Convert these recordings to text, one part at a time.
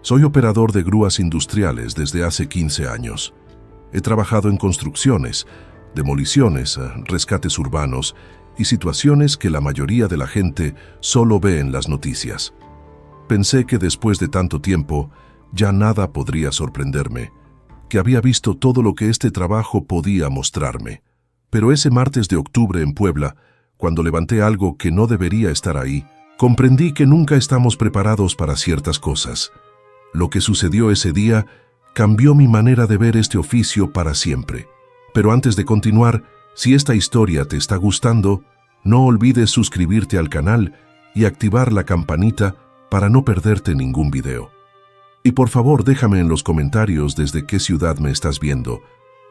Soy operador de grúas industriales desde hace 15 años. He trabajado en construcciones, demoliciones, rescates urbanos y situaciones que la mayoría de la gente solo ve en las noticias. Pensé que después de tanto tiempo ya nada podría sorprenderme, que había visto todo lo que este trabajo podía mostrarme. Pero ese martes de octubre en Puebla, cuando levanté algo que no debería estar ahí, comprendí que nunca estamos preparados para ciertas cosas. Lo que sucedió ese día cambió mi manera de ver este oficio para siempre. Pero antes de continuar, si esta historia te está gustando, no olvides suscribirte al canal y activar la campanita para no perderte ningún video. Y por favor déjame en los comentarios desde qué ciudad me estás viendo.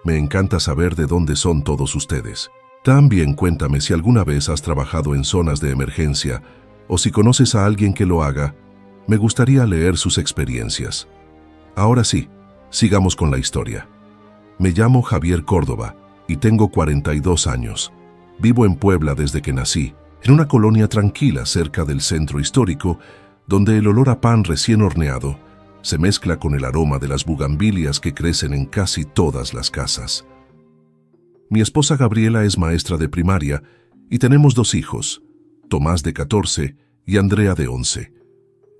Me encanta saber de dónde son todos ustedes. También cuéntame si alguna vez has trabajado en zonas de emergencia o si conoces a alguien que lo haga. Me gustaría leer sus experiencias. Ahora sí, sigamos con la historia. Me llamo Javier Córdoba y tengo 42 años. Vivo en Puebla desde que nací, en una colonia tranquila cerca del centro histórico, donde el olor a pan recién horneado se mezcla con el aroma de las bugambilias que crecen en casi todas las casas. Mi esposa Gabriela es maestra de primaria y tenemos 2 hijos, Tomás de 14 y Andrea de 11.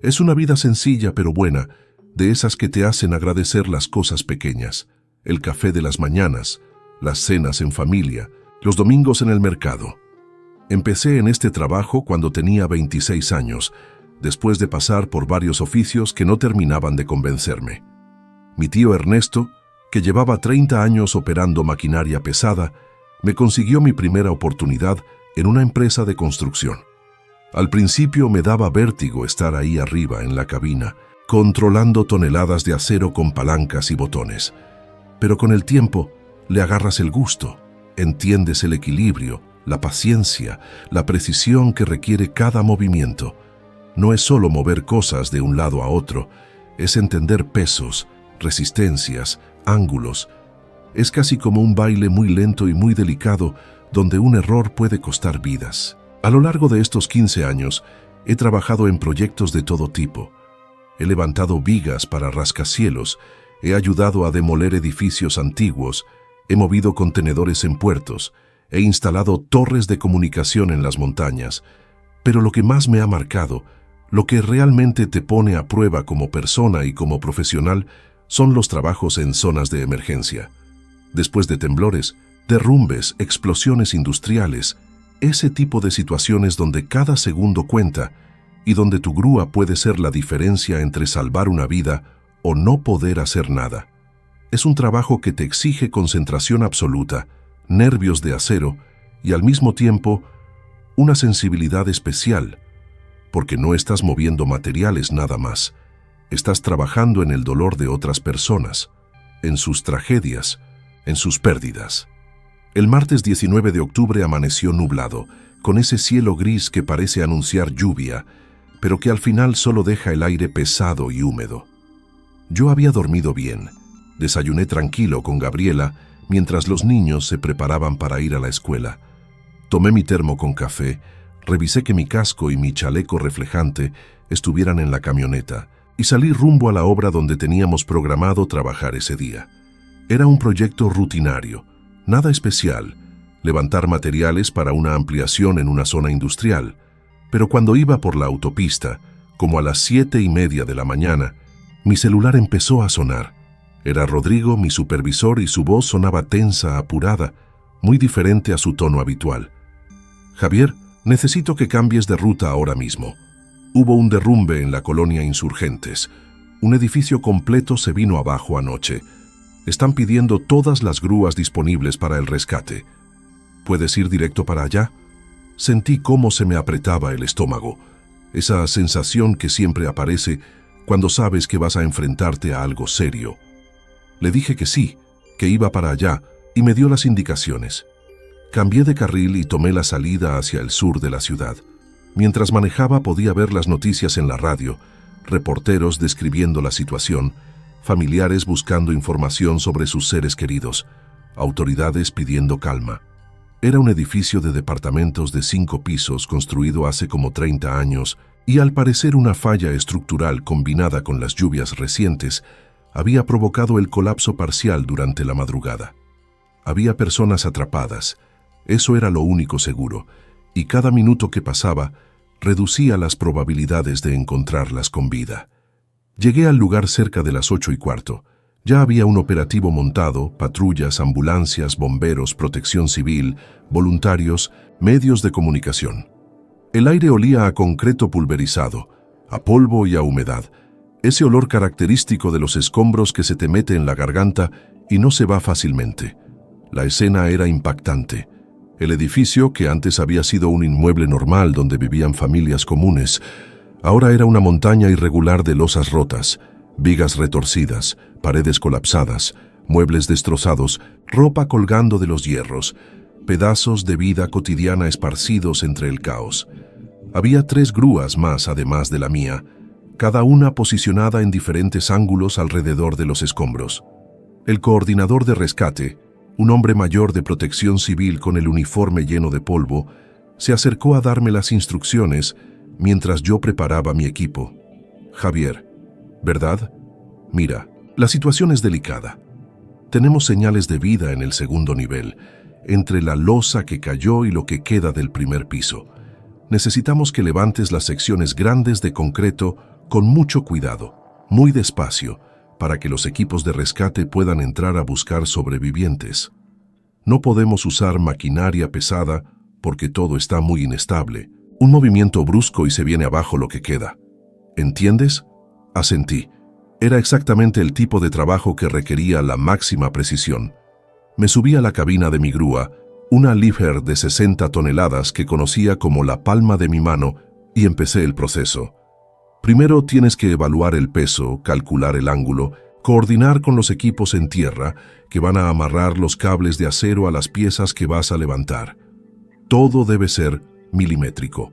Es una vida sencilla pero buena, de esas que te hacen agradecer las cosas pequeñas, el café de las mañanas, las cenas en familia, los domingos en el mercado. Empecé en este trabajo cuando tenía 26 años, después de pasar por varios oficios que no terminaban de convencerme. Mi tío Ernesto, que llevaba 30 años operando maquinaria pesada, me consiguió mi primera oportunidad en una empresa de construcción. Al principio me daba vértigo estar ahí arriba en la cabina, controlando toneladas de acero con palancas y botones. Pero con el tiempo le agarras el gusto, entiendes el equilibrio, la paciencia, la precisión que requiere cada movimiento. No es solo mover cosas de un lado a otro, es entender pesos, resistencias, ángulos. Es casi como un baile muy lento y muy delicado, donde un error puede costar vidas. A lo largo de estos 15 años, he trabajado en proyectos de todo tipo. He levantado vigas para rascacielos, he ayudado a demoler edificios antiguos, he movido contenedores en puertos, he instalado torres de comunicación en las montañas. Pero lo que más me ha marcado, lo que realmente te pone a prueba como persona y como profesional, son los trabajos en zonas de emergencia. Después de temblores, derrumbes, explosiones industriales, ese tipo de situaciones donde cada segundo cuenta y donde tu grúa puede ser la diferencia entre salvar una vida o no poder hacer nada. Es un trabajo que te exige concentración absoluta, nervios de acero y al mismo tiempo una sensibilidad especial, porque no estás moviendo materiales nada más. Estás trabajando en el dolor de otras personas, en sus tragedias, en sus pérdidas. El martes 19 de octubre amaneció nublado, con ese cielo gris que parece anunciar lluvia, pero que al final solo deja el aire pesado y húmedo. Yo había dormido bien. Desayuné tranquilo con Gabriela mientras los niños se preparaban para ir a la escuela. Tomé mi termo con café, revisé que mi casco y mi chaleco reflejante estuvieran en la camioneta y salí rumbo a la obra donde teníamos programado trabajar ese día. Era un proyecto rutinario, nada especial, levantar materiales para una ampliación en una zona industrial, pero cuando iba por la autopista, como a las 7:30 de la mañana, mi celular empezó a sonar. Era Rodrigo, mi supervisor, y su voz sonaba tensa, apurada, muy diferente a su tono habitual. Javier, necesito que cambies de ruta ahora mismo. Hubo un derrumbe en la colonia Insurgentes. Un edificio completo se vino abajo anoche. Están pidiendo todas las grúas disponibles para el rescate. ¿Puedes ir directo para allá? Sentí cómo se me apretaba el estómago. Esa sensación que siempre aparece cuando sabes que vas a enfrentarte a algo serio. Le dije que sí, que iba para allá, y me dio las indicaciones. Cambié de carril y tomé la salida hacia el sur de la ciudad. Mientras manejaba podía ver las noticias en la radio, reporteros describiendo la situación, familiares buscando información sobre sus seres queridos, autoridades pidiendo calma. Era un edificio de departamentos de 5 pisos construido hace como 30 años Y al parecer una falla estructural combinada con las lluvias recientes había provocado el colapso parcial durante la madrugada. Había personas atrapadas, eso era lo único seguro, y cada minuto que pasaba reducía las probabilidades de encontrarlas con vida. Llegué al lugar cerca de las 8:15. Ya había un operativo montado, patrullas, ambulancias, bomberos, protección civil, voluntarios, medios de comunicación. El aire olía a concreto pulverizado, a polvo y a humedad, ese olor característico de los escombros que se te mete en la garganta y no se va fácilmente. La escena era impactante. El edificio, que antes había sido un inmueble normal donde vivían familias comunes, ahora era una montaña irregular de losas rotas, vigas retorcidas, paredes colapsadas, muebles destrozados, ropa colgando de los hierros, pedazos de vida cotidiana esparcidos entre el caos. Había 3 grúas más además de la mía, cada una posicionada en diferentes ángulos alrededor de los escombros. El coordinador de rescate, un hombre mayor de protección civil con el uniforme lleno de polvo, se acercó a darme las instrucciones mientras yo preparaba mi equipo. Javier, ¿verdad? Mira, la situación es delicada. Tenemos señales de vida en el segundo nivel, entre la losa que cayó y lo que queda del primer piso. Necesitamos que levantes las secciones grandes de concreto con mucho cuidado, muy despacio, para que los equipos de rescate puedan entrar a buscar sobrevivientes. No podemos usar maquinaria pesada porque todo está muy inestable. Un movimiento brusco y se viene abajo lo que queda. ¿Entiendes? Asentí. Era exactamente el tipo de trabajo que requería la máxima precisión. Me subí a la cabina de mi grúa, una Liebherr de 60 toneladas que conocía como la palma de mi mano, y empecé el proceso. Primero tienes que evaluar el peso, calcular el ángulo, coordinar con los equipos en tierra que van a amarrar los cables de acero a las piezas que vas a levantar. Todo debe ser milimétrico.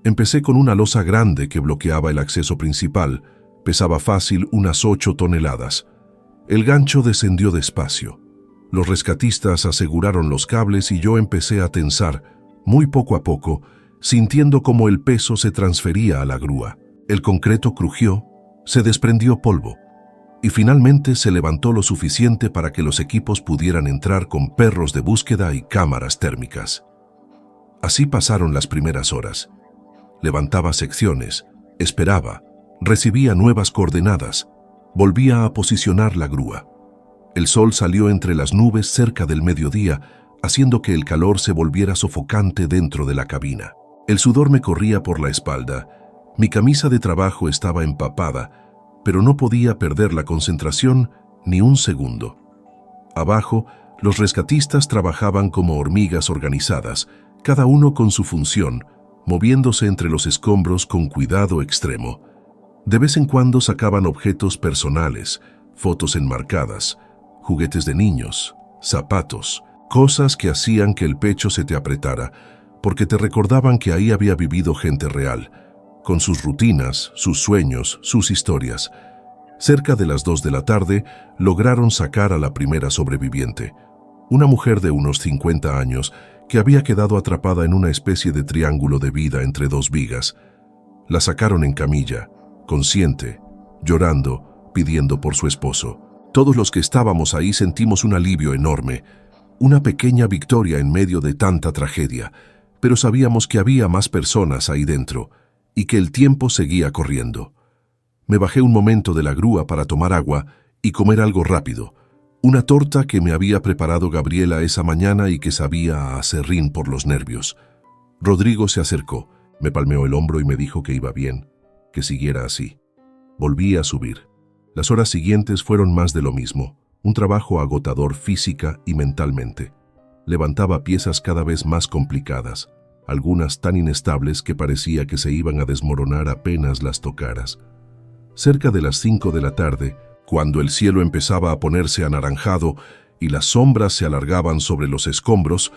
Empecé con una losa grande que bloqueaba el acceso principal. Pesaba fácil unas 8 toneladas. El gancho descendió despacio. Los rescatistas aseguraron los cables y yo empecé a tensar, muy poco a poco, sintiendo cómo el peso se transfería a la grúa. El concreto crujió, se desprendió polvo y finalmente se levantó lo suficiente para que los equipos pudieran entrar con perros de búsqueda y cámaras térmicas. Así pasaron las primeras horas. Levantaba secciones, esperaba, recibía nuevas coordenadas, volvía a posicionar la grúa. El sol salió entre las nubes cerca del mediodía, haciendo que el calor se volviera sofocante dentro de la cabina. El sudor me corría por la espalda. Mi camisa de trabajo estaba empapada, pero no podía perder la concentración ni un segundo. Abajo, los rescatistas trabajaban como hormigas organizadas, cada uno con su función, moviéndose entre los escombros con cuidado extremo. De vez en cuando sacaban objetos personales, fotos enmarcadas, juguetes de niños, zapatos, cosas que hacían que el pecho se te apretara, porque te recordaban que ahí había vivido gente real, con sus rutinas, sus sueños, sus historias. Cerca de las 2 de la tarde, lograron sacar a la primera sobreviviente, una mujer de unos 50 años que había quedado atrapada en una especie de triángulo de vida entre 2 vigas. La sacaron en camilla, consciente, llorando, pidiendo por su esposo. Todos los que estábamos ahí sentimos un alivio enorme, una pequeña victoria en medio de tanta tragedia, pero sabíamos que había más personas ahí dentro y que el tiempo seguía corriendo. Me bajé un momento de la grúa para tomar agua y comer algo rápido, una torta que me había preparado Gabriela esa mañana y que sabía a aserrín por los nervios. Rodrigo se acercó, me palmeó el hombro y me dijo que iba bien, que siguiera así. Volví a subir. Las horas siguientes fueron más de lo mismo, un trabajo agotador física y mentalmente. Levantaba piezas cada vez más complicadas, algunas tan inestables que parecía que se iban a desmoronar apenas las tocaras. Cerca de las 5 de la tarde, cuando el cielo empezaba a ponerse anaranjado y las sombras se alargaban sobre los escombros,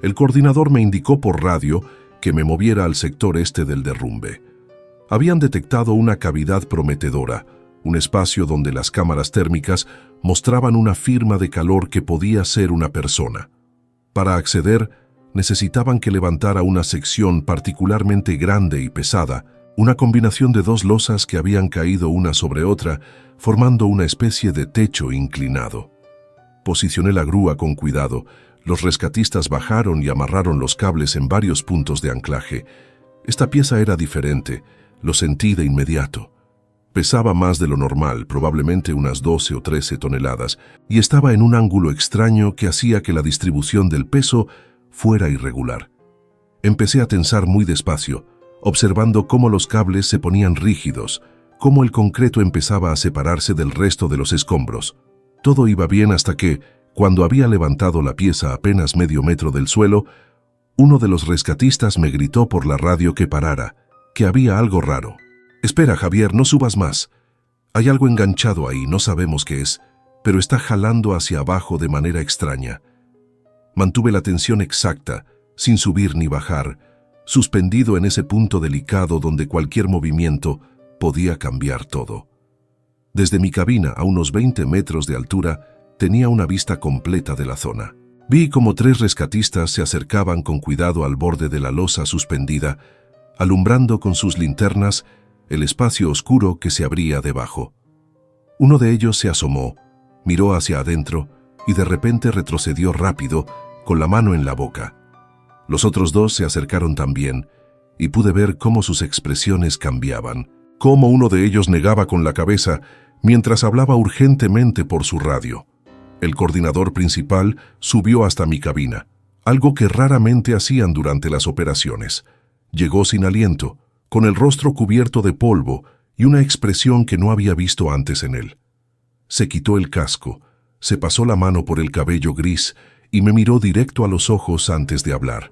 el coordinador me indicó por radio que me moviera al sector este del derrumbe. Habían detectado una cavidad prometedora, un espacio donde las cámaras térmicas mostraban una firma de calor que podía ser una persona. Para acceder, necesitaban que levantara una sección particularmente grande y pesada, una combinación de dos losas que habían caído una sobre otra, formando una especie de techo inclinado. Posicioné la grúa con cuidado. Los rescatistas bajaron y amarraron los cables en varios puntos de anclaje. Esta pieza era diferente, lo sentí de inmediato. Pesaba más de lo normal, probablemente unas 12 o 13 toneladas, y estaba en un ángulo extraño que hacía que la distribución del peso fuera irregular. Empecé a tensar muy despacio, observando cómo los cables se ponían rígidos, cómo el concreto empezaba a separarse del resto de los escombros. Todo iba bien hasta que, cuando había levantado la pieza apenas medio metro del suelo, uno de los rescatistas me gritó por la radio que parara, que había algo raro. «Espera, Javier, no subas más. Hay algo enganchado ahí, no sabemos qué es, pero está jalando hacia abajo de manera extraña». Mantuve la tensión exacta, sin subir ni bajar, suspendido en ese punto delicado donde cualquier movimiento podía cambiar todo. Desde mi cabina, a unos 20 metros de altura, tenía una vista completa de la zona. Vi como 3 rescatistas se acercaban con cuidado al borde de la losa suspendida, alumbrando con sus linternas el espacio oscuro que se abría debajo. Uno de ellos se asomó, miró hacia adentro y de repente retrocedió rápido, con la mano en la boca. Los otros 2 se acercaron también, y pude ver cómo sus expresiones cambiaban, cómo uno de ellos negaba con la cabeza mientras hablaba urgentemente por su radio. El coordinador principal subió hasta mi cabina, algo que raramente hacían durante las operaciones. Llegó sin aliento, con el rostro cubierto de polvo y una expresión que no había visto antes en él. Se quitó el casco, se pasó la mano por el cabello gris y me miró directo a los ojos antes de hablar.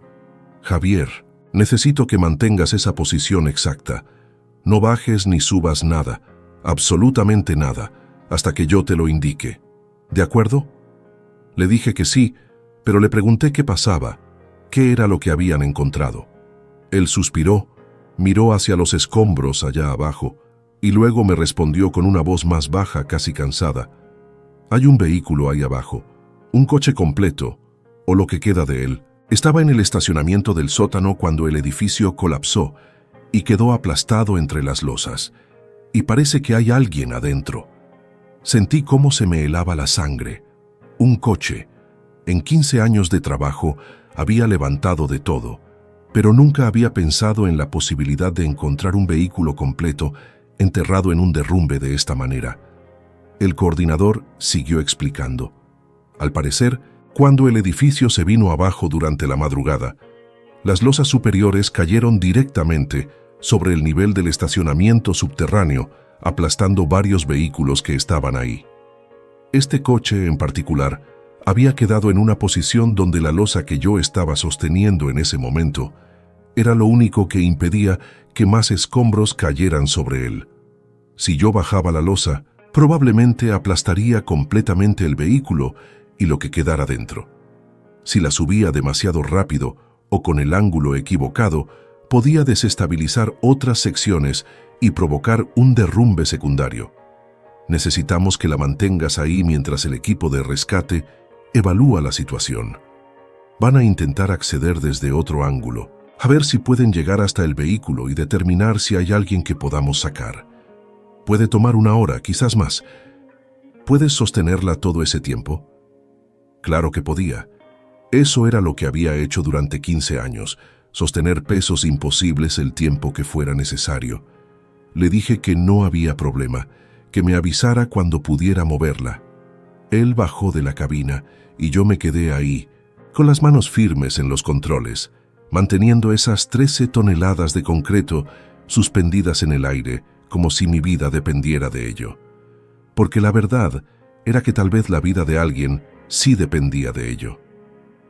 «Javier, necesito que mantengas esa posición exacta. No bajes ni subas nada, absolutamente nada, hasta que yo te lo indique. ¿De acuerdo?» Le dije que sí, pero le pregunté qué pasaba, qué era lo que habían encontrado. Él suspiró, miró hacia los escombros allá abajo, y luego me respondió con una voz más baja, casi cansada. «Hay un vehículo ahí abajo, un coche completo, o lo que queda de él. Estaba en el estacionamiento del sótano cuando el edificio colapsó y quedó aplastado entre las losas, y parece que hay alguien adentro». Sentí cómo se me helaba la sangre. Un coche. En 15 años de trabajo había levantado de todo, pero nunca había pensado en la posibilidad de encontrar un vehículo completo enterrado en un derrumbe de esta manera. El coordinador siguió explicando. Al parecer, cuando el edificio se vino abajo durante la madrugada, las losas superiores cayeron directamente sobre el nivel del estacionamiento subterráneo, aplastando varios vehículos que estaban ahí. Este coche en particular había quedado en una posición donde la losa que yo estaba sosteniendo en ese momento era lo único que impedía que más escombros cayeran sobre él. Si yo bajaba la losa, probablemente aplastaría completamente el vehículo y lo que quedara dentro. Si la subía demasiado rápido o con el ángulo equivocado, podía desestabilizar otras secciones y provocar un derrumbe secundario. Necesitamos que la mantengas ahí mientras el equipo de rescate evalúa la situación. Van a intentar acceder desde otro ángulo, a ver si pueden llegar hasta el vehículo y determinar si hay alguien que podamos sacar. Puede tomar 1 hora, quizás más. ¿Puedes sostenerla todo ese tiempo? Claro que podía. Eso era lo que había hecho durante 15 años, sostener pesos imposibles el tiempo que fuera necesario. Le dije que no había problema, que me avisara cuando pudiera moverla. Él bajó de la cabina y yo me quedé ahí, con las manos firmes en los controles, manteniendo esas 13 toneladas de concreto suspendidas en el aire, como si mi vida dependiera de ello. Porque la verdad era que tal vez la vida de alguien sí dependía de ello.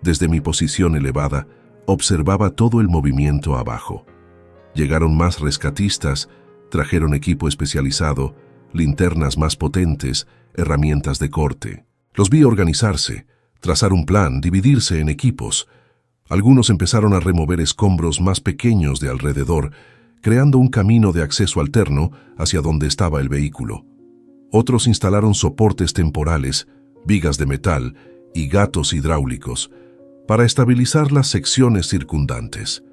Desde mi posición elevada, observaba todo el movimiento abajo. Llegaron más rescatistas, trajeron equipo especializado, linternas más potentes, herramientas de corte. Los vi organizarse, trazar un plan, dividirse en equipos. Algunos empezaron a remover escombros más pequeños de alrededor, creando un camino de acceso alterno hacia donde estaba el vehículo. Otros instalaron soportes temporales, vigas de metal y gatos hidráulicos para estabilizar las secciones circundantes.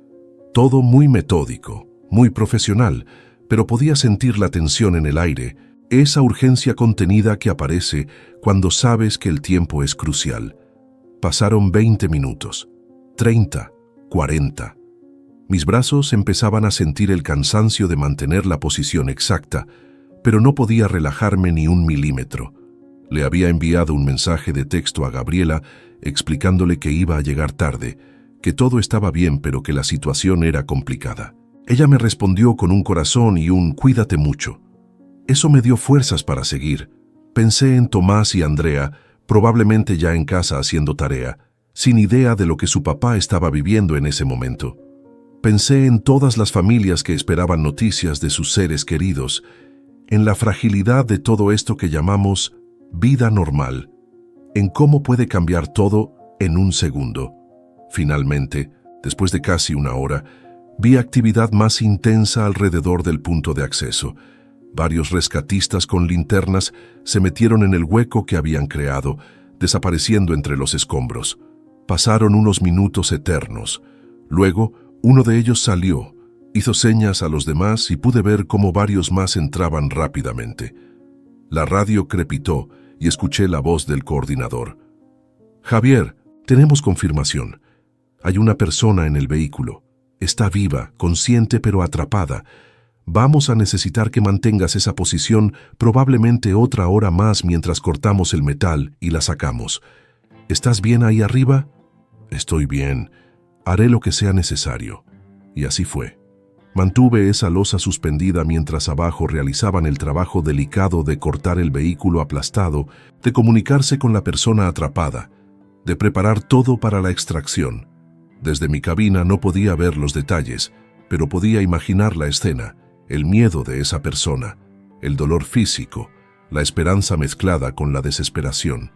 Todo muy metódico, muy profesional, pero podía sentir la tensión en el aire, esa urgencia contenida que aparece cuando sabes que el tiempo es crucial. Pasaron 20 minutos, 30, 40. Mis brazos empezaban a sentir el cansancio de mantener la posición exacta, pero no podía relajarme ni un milímetro. Le había enviado un mensaje de texto a Gabriela explicándole que iba a llegar tarde, que todo estaba bien pero que la situación era complicada. Ella me respondió con un corazón y un «cuídate mucho». Eso me dio fuerzas para seguir. Pensé en Tomás y Andrea, probablemente ya en casa haciendo tarea, sin idea de lo que su papá estaba viviendo en ese momento. Pensé en todas las familias que esperaban noticias de sus seres queridos, en la fragilidad de todo esto que llamamos vida normal, en cómo puede cambiar todo en un segundo. Finalmente, después de casi una hora, vi actividad más intensa alrededor del punto de acceso. Varios rescatistas con linternas se metieron en el hueco que habían creado, desapareciendo entre los escombros. Pasaron unos minutos eternos. Luego, uno de ellos salió, hizo señas a los demás y pude ver cómo varios más entraban rápidamente. La radio crepitó y escuché la voz del coordinador. «Javier, tenemos confirmación. Hay una persona en el vehículo. Está viva, consciente pero atrapada. Vamos a necesitar que mantengas esa posición probablemente otra hora más mientras cortamos el metal y la sacamos. ¿Estás bien ahí arriba?» «Estoy bien. Haré lo que sea necesario». Y así fue. Mantuve esa losa suspendida mientras abajo realizaban el trabajo delicado de cortar el vehículo aplastado, de comunicarse con la persona atrapada, de preparar todo para la extracción. Desde mi cabina no podía ver los detalles, pero podía imaginar la escena, el miedo de esa persona, el dolor físico, la esperanza mezclada con la desesperación.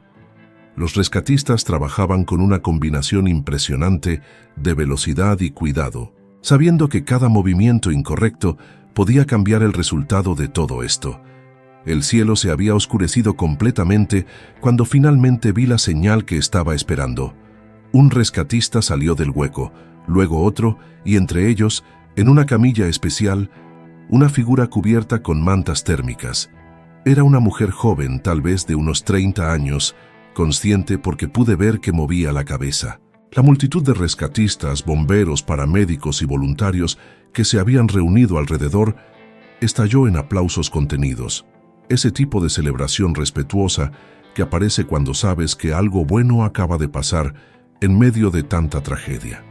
Los rescatistas trabajaban con una combinación impresionante de velocidad y cuidado, sabiendo que cada movimiento incorrecto podía cambiar el resultado de todo esto. El cielo se había oscurecido completamente cuando finalmente vi la señal que estaba esperando. Un rescatista salió del hueco, luego otro, y entre ellos, en una camilla especial, una figura cubierta con mantas térmicas. Era una mujer joven, tal vez de unos 30 años, consciente porque pude ver que movía la cabeza. La multitud de rescatistas, bomberos, paramédicos y voluntarios que se habían reunido alrededor estalló en aplausos contenidos. Ese tipo de celebración respetuosa que aparece cuando sabes que algo bueno acaba de pasar en medio de tanta tragedia.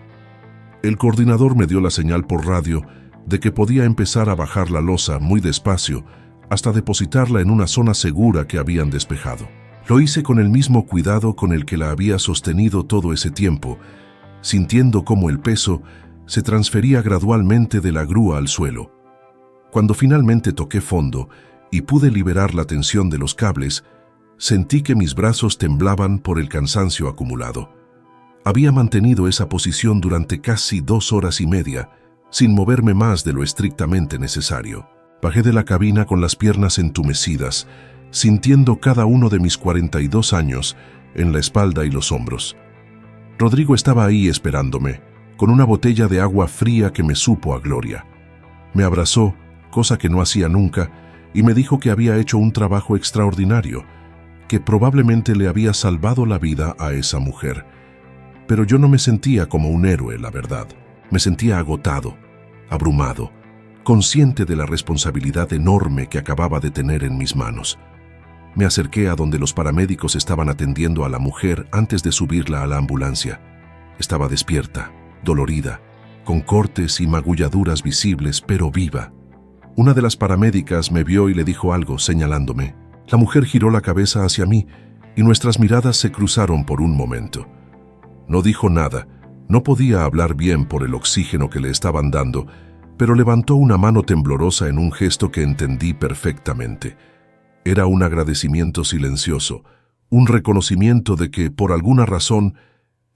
El coordinador me dio la señal por radio de que podía empezar a bajar la losa muy despacio hasta depositarla en una zona segura que habían despejado. Lo hice con el mismo cuidado con el que la había sostenido todo ese tiempo, sintiendo cómo el peso se transfería gradualmente de la grúa al suelo. Cuando finalmente toqué fondo y pude liberar la tensión de los cables, sentí que mis brazos temblaban por el cansancio acumulado. Había mantenido esa posición durante casi 2 horas y media, sin moverme más de lo estrictamente necesario. Bajé de la cabina con las piernas entumecidas, sintiendo cada uno de mis 42 años en la espalda y los hombros. Rodrigo estaba ahí esperándome, con una botella de agua fría que me supo a gloria. Me abrazó, cosa que no hacía nunca, y me dijo que había hecho un trabajo extraordinario, que probablemente le había salvado la vida a esa mujer. Pero yo no me sentía como un héroe, la verdad. Me sentía agotado, abrumado, consciente de la responsabilidad enorme que acababa de tener en mis manos. Me acerqué a donde los paramédicos estaban atendiendo a la mujer antes de subirla a la ambulancia. Estaba despierta, dolorida, con cortes y magulladuras visibles, pero viva. Una de las paramédicas me vio y le dijo algo, señalándome. La mujer giró la cabeza hacia mí y nuestras miradas se cruzaron por un momento. No dijo nada, no podía hablar bien por el oxígeno que le estaban dando, pero levantó una mano temblorosa en un gesto que entendí perfectamente. Era un agradecimiento silencioso, un reconocimiento de que, por alguna razón,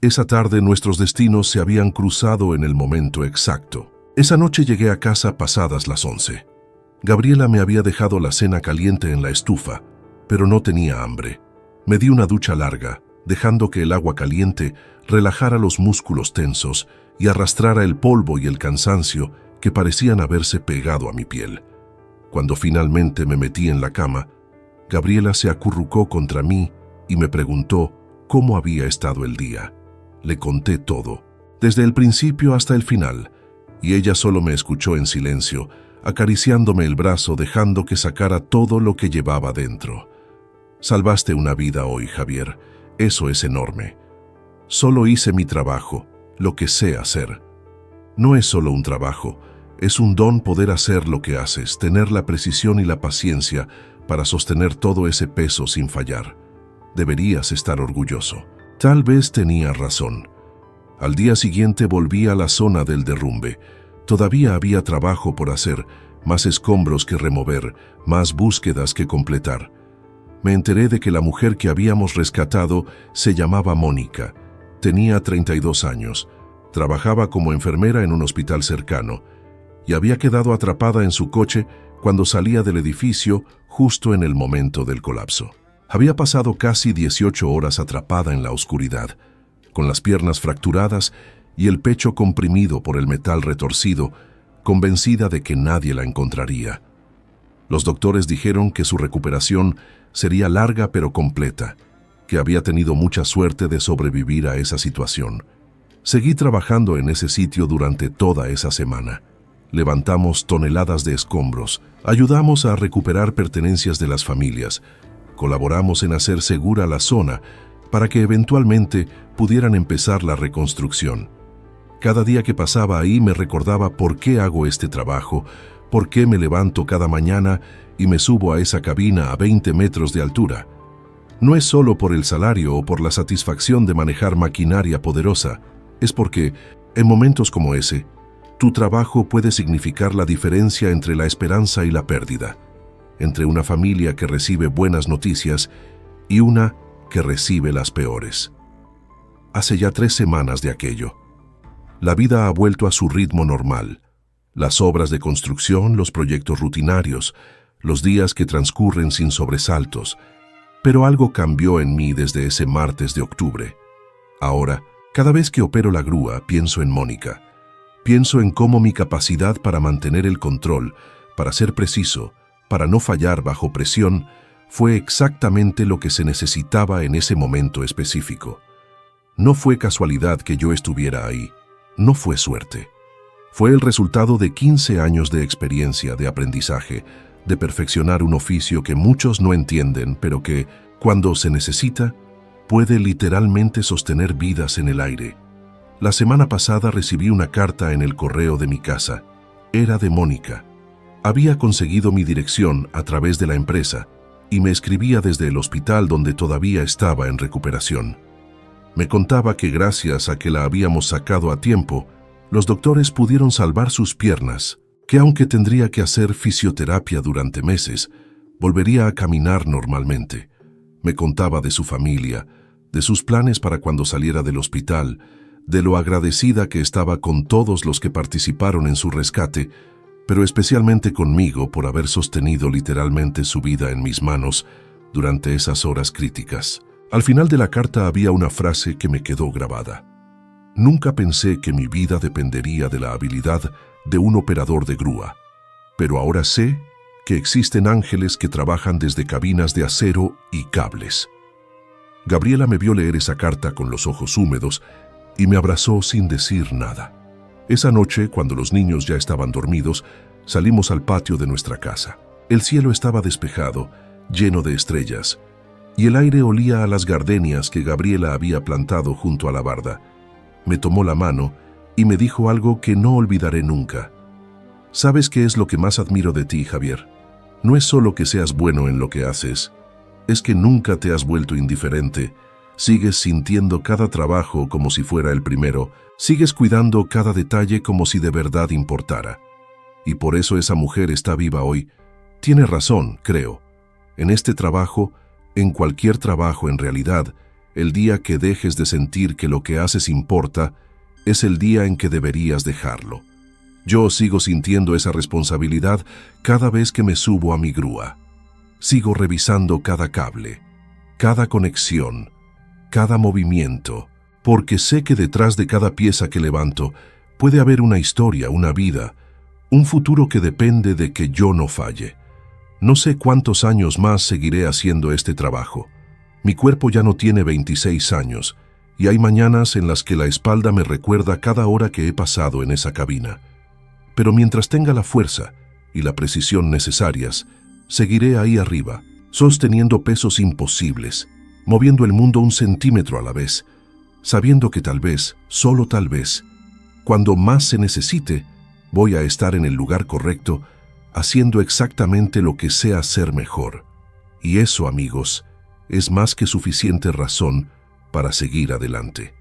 esa tarde nuestros destinos se habían cruzado en el momento exacto. Esa noche llegué a casa pasadas las 11. Gabriela me había dejado la cena caliente en la estufa, pero no tenía hambre. Me di una ducha larga, dejando que el agua caliente relajara los músculos tensos y arrastrara el polvo y el cansancio que parecían haberse pegado a mi piel. Cuando finalmente me metí en la cama, Gabriela se acurrucó contra mí y me preguntó cómo había estado el día. Le conté todo, desde el principio hasta el final, y ella solo me escuchó en silencio, acariciándome el brazo, dejando que sacara todo lo que llevaba dentro. Salvaste una vida hoy, Javier. Eso es enorme. Solo hice mi trabajo, lo que sé hacer. No es solo un trabajo, es un don poder hacer lo que haces, tener la precisión y la paciencia para sostener todo ese peso sin fallar. Deberías estar orgulloso. Tal vez tenía razón. Al día siguiente volví a la zona del derrumbe. Todavía había trabajo por hacer, más escombros que remover, más búsquedas que completar. Me enteré de que la mujer que habíamos rescatado se llamaba Mónica. Tenía 32 años, trabajaba como enfermera en un hospital cercano y había quedado atrapada en su coche cuando salía del edificio justo en el momento del colapso. Había pasado casi 18 horas atrapada en la oscuridad, con las piernas fracturadas y el pecho comprimido por el metal retorcido, convencida de que nadie la encontraría. Los doctores dijeron que su recuperación sería larga pero completa, que había tenido mucha suerte de sobrevivir a esa situación. Seguí trabajando en ese sitio durante toda esa semana. Levantamos toneladas de escombros, ayudamos a recuperar pertenencias de las familias, colaboramos en hacer segura la zona para que eventualmente pudieran empezar la reconstrucción. Cada día que pasaba ahí me recordaba por qué hago este trabajo, por qué me levanto cada mañana y me subo a esa cabina a 20 metros de altura. No es solo por el salario o por la satisfacción de manejar maquinaria poderosa, es porque, en momentos como ese, tu trabajo puede significar la diferencia entre la esperanza y la pérdida, entre una familia que recibe buenas noticias y una que recibe las peores. Hace ya 3 semanas de aquello. La vida ha vuelto a su ritmo normal. Las obras de construcción, los proyectos rutinarios, los días que transcurren sin sobresaltos. Pero algo cambió en mí desde ese martes de octubre. Ahora, cada vez que opero la grúa, pienso en Mónica. Pienso en cómo mi capacidad para mantener el control, para ser preciso, para no fallar bajo presión, fue exactamente lo que se necesitaba en ese momento específico. No fue casualidad que yo estuviera ahí. No fue suerte. Fue el resultado de 15 años de experiencia, de aprendizaje, de perfeccionar un oficio que muchos no entienden, pero que, cuando se necesita, puede literalmente sostener vidas en el aire. La semana pasada recibí una carta en el correo de mi casa. Era de Mónica. Había conseguido mi dirección a través de la empresa y me escribía desde el hospital donde todavía estaba en recuperación. Me contaba que gracias a que la habíamos sacado a tiempo, los doctores pudieron salvar sus piernas, que aunque tendría que hacer fisioterapia durante meses, volvería a caminar normalmente. Me contaba de su familia, de sus planes para cuando saliera del hospital, de lo agradecida que estaba con todos los que participaron en su rescate, pero especialmente conmigo por haber sostenido literalmente su vida en mis manos durante esas horas críticas. Al final de la carta había una frase que me quedó grabada. Nunca pensé que mi vida dependería de la habilidad de un operador de grúa, pero ahora sé que existen ángeles que trabajan desde cabinas de acero y cables. Gabriela me vio leer esa carta con los ojos húmedos y me abrazó sin decir nada. Esa noche, cuando los niños ya estaban dormidos, salimos al patio de nuestra casa. El cielo estaba despejado, lleno de estrellas, y el aire olía a las gardenias que Gabriela había plantado junto a la barda. Me tomó la mano y me dijo algo que no olvidaré nunca. ¿Sabes qué es lo que más admiro de ti, Javier? No es solo que seas bueno en lo que haces, es que nunca te has vuelto indiferente. Sigues sintiendo cada trabajo como si fuera el primero, sigues cuidando cada detalle como si de verdad importara. Y por eso esa mujer está viva hoy. Tiene razón, creo. En este trabajo, en cualquier trabajo en realidad, el día que dejes de sentir que lo que haces importa, es el día en que deberías dejarlo. Yo sigo sintiendo esa responsabilidad cada vez que me subo a mi grúa. Sigo revisando cada cable, cada conexión, cada movimiento, porque sé que detrás de cada pieza que levanto puede haber una historia, una vida, Un futuro que depende de que yo no falle. No sé cuántos años más seguiré haciendo este trabajo. Mi cuerpo ya no tiene 26 años y hay mañanas en las que la espalda me recuerda cada hora que he pasado en esa cabina. Pero mientras tenga la fuerza y la precisión necesarias, seguiré ahí arriba, sosteniendo pesos imposibles, moviendo el mundo 1 centímetro a la vez, sabiendo que tal vez, solo tal vez, cuando más se necesite, voy a estar en el lugar correcto, haciendo exactamente lo que sé hacer mejor. Y eso, amigos, es más que suficiente razón para seguir adelante.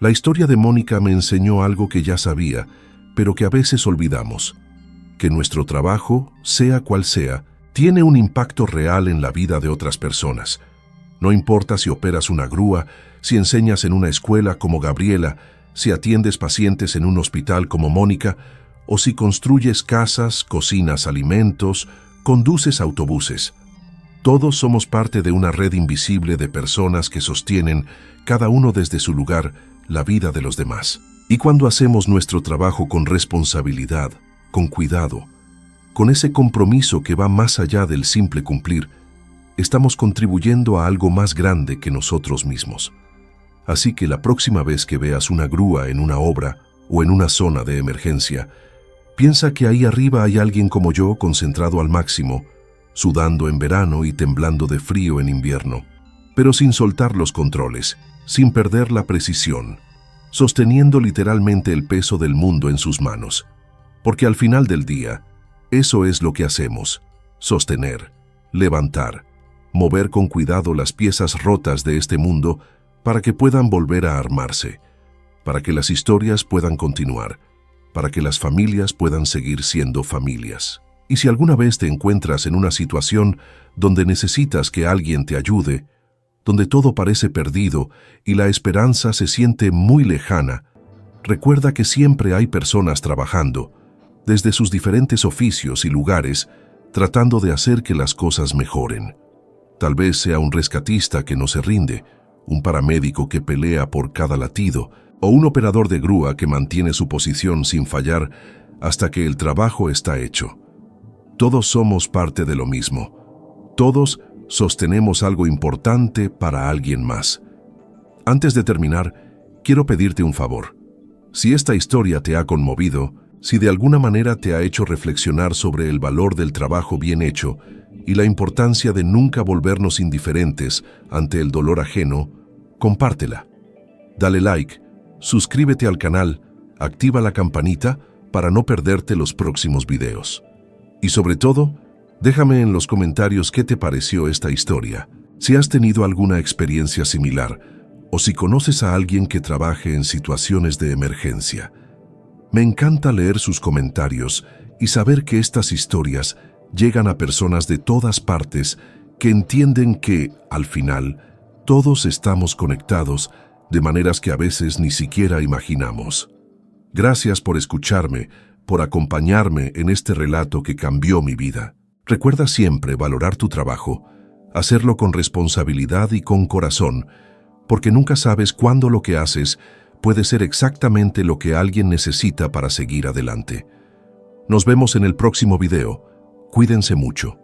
La historia de Mónica me enseñó algo que ya sabía, pero que a veces olvidamos: que nuestro trabajo, sea cual sea, tiene un impacto real en la vida de otras personas. No importa si operas una grúa, si enseñas en una escuela como Gabriela, si atiendes pacientes en un hospital como Mónica, o si construyes casas, cocinas alimentos, conduces autobuses. Todos somos parte de una red invisible de personas que sostienen, cada uno desde su lugar, la vida de los demás. Y cuando hacemos nuestro trabajo con responsabilidad, con cuidado, con ese compromiso que va más allá del simple cumplir, estamos contribuyendo a algo más grande que nosotros mismos. Así que la próxima vez que veas una grúa en una obra o en una zona de emergencia, piensa que ahí arriba hay alguien como yo concentrado al máximo, sudando en verano y temblando de frío en invierno, pero sin soltar los controles, sin perder la precisión, sosteniendo literalmente el peso del mundo en sus manos. Porque al final del día, eso es lo que hacemos: sostener, levantar, mover con cuidado las piezas rotas de este mundo para que puedan volver a armarse, para que las historias puedan continuar, para que las familias puedan seguir siendo familias. Y si alguna vez te encuentras en una situación donde necesitas que alguien te ayude, donde todo parece perdido y la esperanza se siente muy lejana, recuerda que siempre hay personas trabajando, desde sus diferentes oficios y lugares, tratando de hacer que las cosas mejoren. Tal vez sea un rescatista que no se rinde, un paramédico que pelea por cada latido, o un operador de grúa que mantiene su posición sin fallar hasta que el trabajo está hecho. Todos somos parte de lo mismo. Todos sostenemos algo importante para alguien más. Antes de terminar, quiero pedirte un favor. Si esta historia te ha conmovido, si de alguna manera te ha hecho reflexionar sobre el valor del trabajo bien hecho y la importancia de nunca volvernos indiferentes ante el dolor ajeno, compártela. Dale like, suscríbete al canal, activa la campanita para no perderte los próximos videos. Y sobre todo, déjame en los comentarios qué te pareció esta historia, si has tenido alguna experiencia similar o si conoces a alguien que trabaje en situaciones de emergencia. Me encanta leer sus comentarios y saber que estas historias llegan a personas de todas partes que entienden que, al final, todos estamos conectados de maneras que a veces ni siquiera imaginamos. Gracias por escucharme, por acompañarme en este relato que cambió mi vida. Recuerda siempre valorar tu trabajo, hacerlo con responsabilidad y con corazón, porque nunca sabes cuándo lo que haces puede ser exactamente lo que alguien necesita para seguir adelante. Nos vemos en el próximo video. Cuídense mucho.